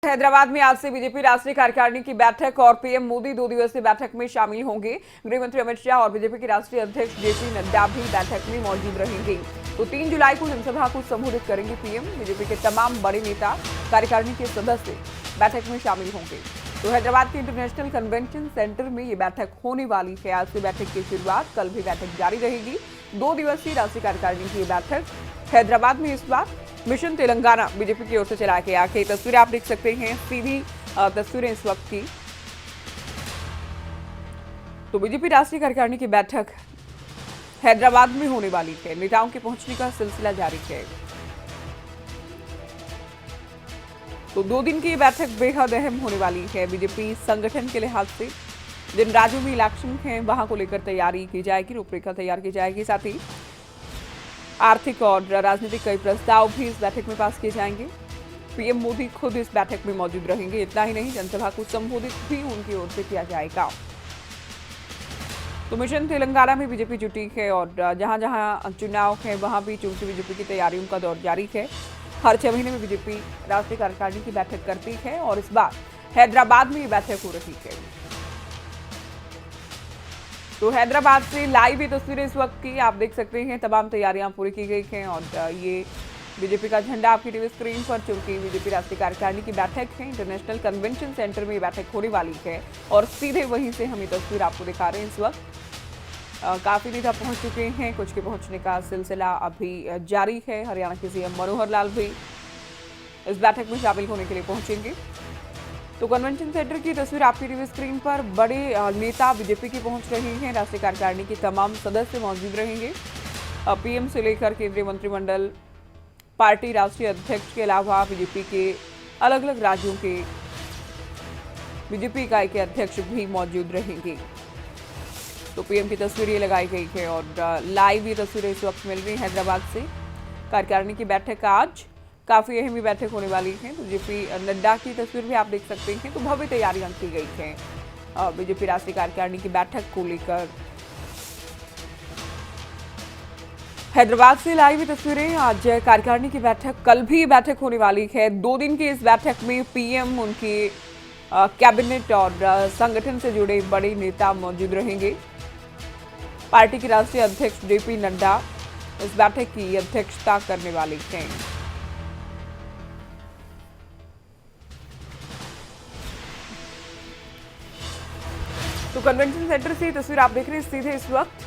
हैदराबाद में आज से बीजेपी राष्ट्रीय कार्यकारिणी की बैठक और पीएम मोदी 2 दिवसीय बैठक में शामिल होंगे। गृह मंत्री अमित शाह और बीजेपी के राष्ट्रीय अध्यक्ष जेपी नड्डा भी बैठक में मौजूद रहेंगे। तो 3 जुलाई को जनसभा को संबोधित करेंगे पीएम। बीजेपी के तमाम बड़े नेता कार्यकारिणी के सदस्य बैठक में शामिल होंगे। तो हैदराबाद के इंटरनेशनल कन्वेंशन सेंटर में ये बैठक होने वाली है। आज से बैठक की शुरुआत, कल भी बैठक जारी रहेगी। 2 दिवसीय राष्ट्रीय कार्यकारिणी की बैठक हैदराबाद में इस बार मिशन तेलंगाना बीजेपी की ओर से चलाया गया। ये तस्वीरें आप देख सकते हैं, सीधी तस्वीरें इस वक्त की। तो बीजेपी राष्ट्रीय कार्यकारिणी की बैठक हैदराबाद में होने वाली है। नेताओं के पहुंचने का सिलसिला जारी है। तो 2 दिन की ये बैठक बेहद अहम होने वाली है बीजेपी संगठन के लिहाज से। जिन राज्यों में इलेक्शन है वहां को लेकर तैयारी की जाएगी, रूपरेखा तैयार की जाएगी। साथ ही आर्थिक और राजनीतिक कई प्रस्ताव भी इस बैठक में पास किए जाएंगे। पीएम मोदी खुद इस बैठक में मौजूद रहेंगे। इतना ही नहीं, जनसभा को संबोधित भी उनकी ओर से किया जाएगा। तो मिशन तेलंगाना में बीजेपी जुटी है और जहां जहां चुनाव है वहां भी चूंकि बीजेपी की तैयारियों का दौर जारी है। हर 6 महीने में बीजेपी राष्ट्रीय कार्यकारिणी की बैठक करती है और इस बार हैदराबाद में ये बैठक हो रही है। तो हैदराबाद से लाइव ये तस्वीरें इस वक्त की आप देख सकते हैं। तमाम तैयारियां पूरी की गई हैं और ये बीजेपी का झंडा आपकी टीवी स्क्रीन पर, चूंकि बीजेपी राष्ट्रीय कार्यकारिणी की बैठक है, इंटरनेशनल कन्वेंशन सेंटर में ये बैठक होने वाली है और सीधे वहीं से हम ये तस्वीर आपको दिखा रहे हैं। इस वक्त काफी नेता पहुंच चुके हैं, कुछ के पहुंचने का सिलसिला अभी जारी है। हरियाणा के सीएम मनोहर लाल भी इस बैठक में शामिल होने के लिए पहुंचेंगे। तो कन्वेंशन सेंटर की तस्वीर आपकी टीवी स्क्रीन पर। बड़े नेता बीजेपी की पहुंच रहे हैं। राष्ट्रीय कार्यकारिणी के तमाम सदस्य मौजूद रहेंगे। पीएम से लेकर केंद्रीय मंत्रिमंडल, पार्टी राष्ट्रीय अध्यक्ष के अलावा बीजेपी के अलग अलग राज्यों के बीजेपी इकाई के अध्यक्ष भी मौजूद रहेंगे। तो पीएम की तस्वीरें लगाई गई है और लाइव ये तस्वीरें इस वक्त मिल रही हैं हैदराबाद से। कार्यकारिणी की बैठक आज काफी अहम बैठक होने वाली है। तो जेपी नड्डा की तस्वीर भी आप देख सकते हैं। तो भव्य तैयारियां की गई हैं बीजेपी राष्ट्रीय कार्यकारिणी की बैठक को लेकर। हैदराबाद से लाइव तस्वीरें। आज कार्यकारिणी की बैठक, कल भी बैठक होने वाली है। 2 दिन की इस बैठक में पीएम, उनके कैबिनेट और संगठन से जुड़े बड़े नेता मौजूद रहेंगे। पार्टी के राष्ट्रीय अध्यक्ष जेपी नड्डा इस बैठक की अध्यक्षता करने वाले हैं। तो कन्वेंशन सेंटर से तस्वीर आप देख रहे हैं सीधे इस वक्त,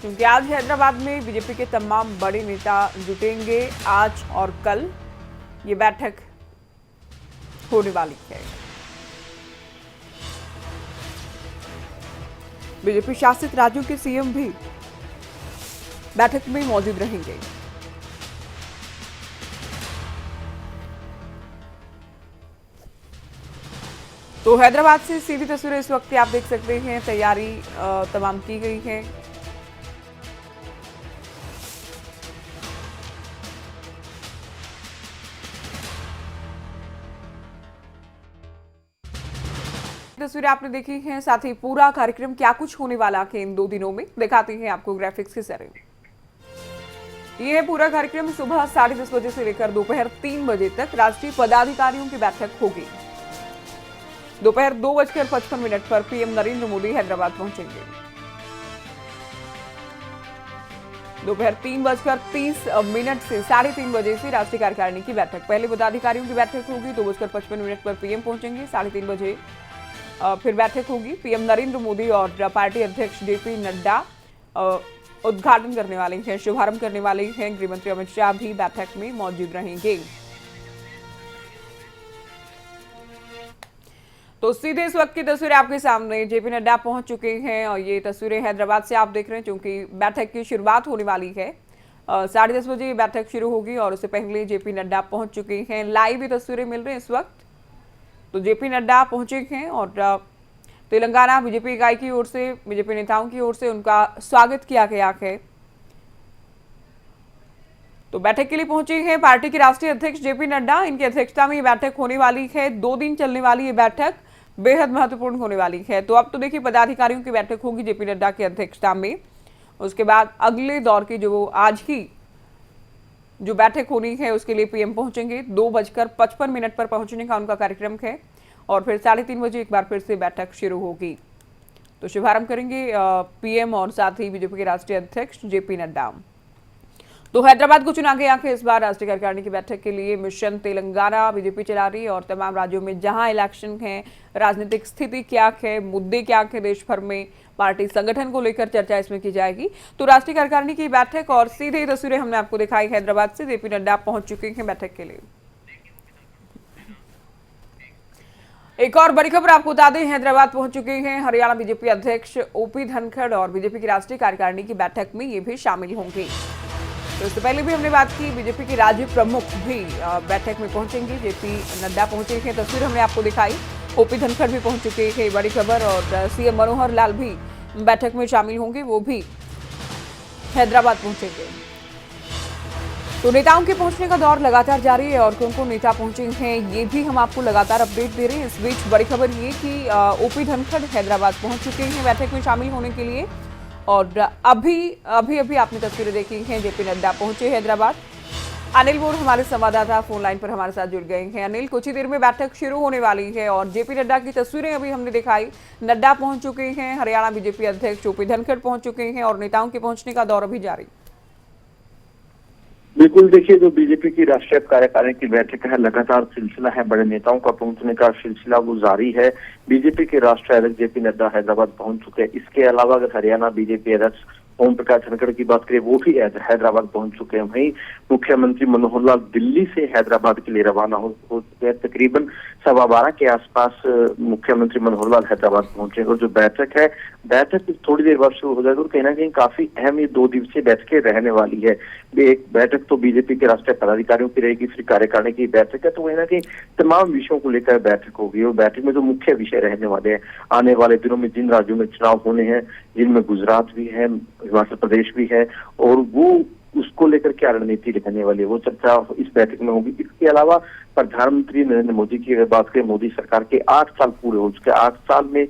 क्योंकि आज हैदराबाद में बीजेपी के तमाम बड़े नेता जुटेंगे। आज और कल ये बैठक होने वाली है। बीजेपी शासित राज्यों के सीएम भी बैठक में मौजूद रहेंगे। तो हैदराबाद से सीधी तस्वीरें इस वक्त आप देख सकते हैं। तैयारी तमाम की गई है। तस्वीरें आपने देखी हैं, साथ ही पूरा कार्यक्रम क्या कुछ होने वाला है इन 2 दिनों में दिखाते हैं आपको ग्राफिक्स के जरिए। ये है पूरा कार्यक्रम। सुबह 10:30 बजे से लेकर दोपहर 3 बजे तक राष्ट्रीय पदाधिकारियों की बैठक होगी। दोपहर 2:55 पर पीएम नरेंद्र मोदी हैदराबाद पहुंचेंगे। दोपहर 3:30 से 3:30 बजे से राष्ट्रीय कार्यकारिणी की बैठक, पहले पदाधिकारियों की बैठक होगी। 2:55 पर पीएम पहुंचेंगे। 3:30 बजे फिर बैठक होगी। पीएम नरेंद्र मोदी और पार्टी अध्यक्ष जेपी नड्डा उद्घाटन करने वाले हैं, शुभारंभ करने वाले हैं। गृह मंत्री अमित शाह भी बैठक में मौजूद रहेंगे। तो सीधे इस वक्त की तस्वीरें आपके सामने। जेपी नड्डा पहुंच चुके हैं और ये तस्वीरें हैदराबाद से आप देख रहे हैं, क्योंकि बैठक की शुरुआत होने वाली है। 10:30 बजे ये बैठक शुरू होगी और उससे पहले जेपी नड्डा पहुंच चुके हैं। लाइव ये तस्वीरें मिल रही हैं इस वक्त। तो जेपी नड्डा पहुंचे हैं और तेलंगाना बीजेपी इकाई की ओर से, बीजेपी नेताओं की ओर से उनका स्वागत किया गया है। तो बैठक के लिए पहुंचे हैं पार्टी के राष्ट्रीय अध्यक्ष जेपी नड्डा। इनकी अध्यक्षता में ये बैठक होने वाली है। 2 दिन चलने वाली ये बैठक बेहद महत्वपूर्ण होने वाली है। तो अब तो देखिए पदाधिकारियों की बैठक होगी जेपी नड्डा की अध्यक्षता में। उसके बाद अगले दौर की जो आज ही जो बैठक होनी है उसके लिए पीएम पहुंचेंगे। 2:55 पर पहुंचने का उनका कार्यक्रम है और फिर 3:30 बजे एक बार फिर से बैठक शुरू होगी। तो शुभारंभ करेंगे पीएम और साथ ही बीजेपी के राष्ट्रीय अध्यक्ष जेपी नड्डा। तो हैदराबाद को चुना गया कि इस बार राष्ट्रीय कार्यकारिणी की बैठक के लिए। मिशन तेलंगाना बीजेपी चला रही है और तमाम राज्यों में जहां इलेक्शन है, राजनीतिक स्थिति क्या है, मुद्दे क्या है देश भर में, पार्टी संगठन को लेकर चर्चा इसमें की जाएगी। तो राष्ट्रीय कार्यकारिणी की बैठक और सीधे तस्वीरें हमने आपको दिखाई हैदराबाद से। जेपी नड्डा पहुंच चुके हैं बैठक के लिए। एक और बड़ी खबर आपको बता दें, हैदराबाद पहुंच चुके हैं हरियाणा बीजेपी अध्यक्ष ओपी धनखड़ और बीजेपी की राष्ट्रीय कार्यकारिणी की बैठक में ये भी शामिल होंगे। तो इससे पहले भी हमने बात की, बीजेपी के राज्य प्रमुख भी बैठक में पहुंचेंगे। जेपी नड्डा पहुंचे हैं, तस्वीर हमने आपको दिखाई। ओपी धनखड़ भी पहुंच चुके हैं, बड़ी खबर। और सीएम मनोहर लाल भी बैठक में शामिल होंगे, वो भी हैदराबाद पहुंचेंगे। तो नेताओं के पहुंचने का दौर लगातार जारी है और कौन कौन नेता पहुंचे हैं ये भी हम आपको लगातार अपडेट दे रहे हैं। इस बीच बड़ी खबर ये कि ओपी धनखड़ हैदराबाद पहुंच चुके हैं बैठक में शामिल होने के लिए। और अभी आपने तस्वीरें देखी हैं, जेपी नड्डा पहुंचे हैदराबाद। अनिल बोर हमारे संवाददाता फोन लाइन पर हमारे साथ जुड़ गए हैं। अनिल, कुछ ही देर में बैठक शुरू होने वाली है और जेपी नड्डा की तस्वीरें अभी हमने दिखाई। नड्डा पहुंच चुके हैं, हरियाणा बीजेपी अध्यक्ष ओपी धनखड़ पहुंच चुके हैं और नेताओं के पहुंचने का दौर अभी जारी। बिल्कुल, देखिए, जो बीजेपी की राष्ट्रीय कार्यकारिणी की बैठक है, लगातार सिलसिला है, बड़े नेताओं का पहुंचने का सिलसिला वो जारी है। बीजेपी के राष्ट्रीय अध्यक्ष जेपी नड्डा हैदराबाद पहुंच चुके हैं। इसके अलावा अगर हरियाणा बीजेपी अध्यक्ष ओम प्रकाश धनखड़ की बात करें, वो भी हैदराबाद पहुंच चुके हैं। वहीं मुख्यमंत्री मनोहर लाल दिल्ली से हैदराबाद के लिए रवाना हो चुके हैं। तकरीबन 12:15 के आसपास मुख्यमंत्री मनोहर लाल हैदराबाद पहुंचे और जो बैठक है, बैठक थोड़ी देर बाद शुरू हो जाएगी और कहीं ना कहीं काफी अहम ये 2 दिवसीय बैठकें रहने वाली है। एक बैठक तो बीजेपी के राष्ट्रीय पदाधिकारियों की रहेगी, फिर कार्यकारिणी की बैठक है, तो कहीं ना कहीं तमाम विषयों को लेकर बैठक होगी। और बैठक में जो मुख्य विषय रहने वाले हैं, आने वाले दिनों में जिन राज्यों में चुनाव होने हैं, जिनमें गुजरात भी है, हिमाचल प्रदेश भी है, और वो उसको लेकर क्या रणनीति रहने वाली है, वो चर्चा इस बैठक में होगी। इसके अलावा प्रधानमंत्री नरेंद्र मोदी की अगर बात करें, मोदी सरकार के 8 साल पूरे हो चुके हैं। 8 साल में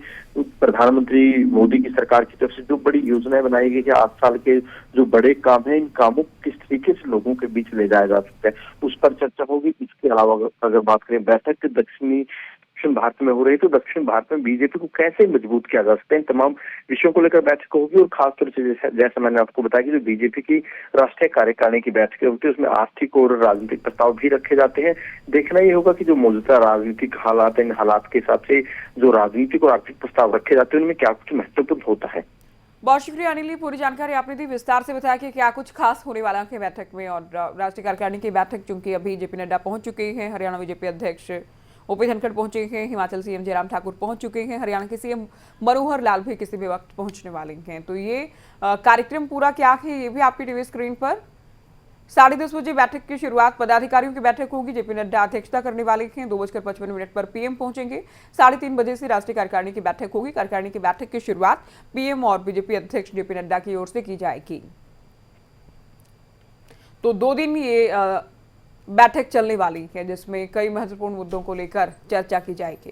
प्रधानमंत्री मोदी की सरकार की तरफ से जो बड़ी योजनाएं बनाई गई है, 8 साल के जो बड़े काम हैं, इन कामों को किस तरीके से लोगों के बीच ले जाया जा सकता है, उस पर चर्चा होगी। इसके अलावा अगर बात करें बैठक दक्षिण भारत में हो रही, तो दक्षिण भारत में बीजेपी को कैसे मजबूत किया जा सकता है, इन तमाम विषयों को लेकर बैठक होगी। और खासतौर से जैसा मैंने आपको बताया कि जो बीजेपी की राष्ट्रीय कार्यकारिणी की बैठकें होती है, उसमें आर्थिक और राजनीतिक प्रस्ताव भी रखे जाते हैं। देखना ये होगा कि जो मौजूदा राजनीतिक हालात है, इन हालात के हिसाब से जो राजनीतिक और आर्थिक प्रस्ताव रखे जाते हैं, उनमें क्या कुछ महत्वपूर्ण होता है। बहुत शुक्रिया अनिल, पूरी जानकारी आपने दी, विस्तार से बताया कि क्या कुछ खास होने वाला है बैठक में। और राष्ट्रीय कार्यकारिणी की बैठक चूंकि अभी जेपी नड्डा पहुंच चुके हैं, हरियाणा बीजेपी अध्यक्ष ओपी धनखड़ पहुंचे हैं, हिमाचल सीएम जयराम ठाकुर पहुंच चुके हैं, हरियाणा के सीएम मनोहर लाल भी किसी भी वक्त पहुंचने वाले हैं। तो ये कार्यक्रम पूरा क्या है ये भी आपकी टीवी स्क्रीन पर। 10:30 बजे बैठक की शुरुआत, पदाधिकारियों की बैठक होगी, जेपी नड्डा अध्यक्षता करने वाले हैं। 2:55 पर पीएम पहुंचेंगे। 3:30 बजे से राष्ट्रीय कार्यकारिणी की बैठक होगी। कार्यकारिणी की बैठक की शुरुआत पीएम और बीजेपी अध्यक्ष जेपी नड्डा की ओर से की जाएगी। तो 2 दिन ये बैठक चलने वाली है जिसमें कई महत्वपूर्ण मुद्दों को लेकर चर्चा की जाएगी।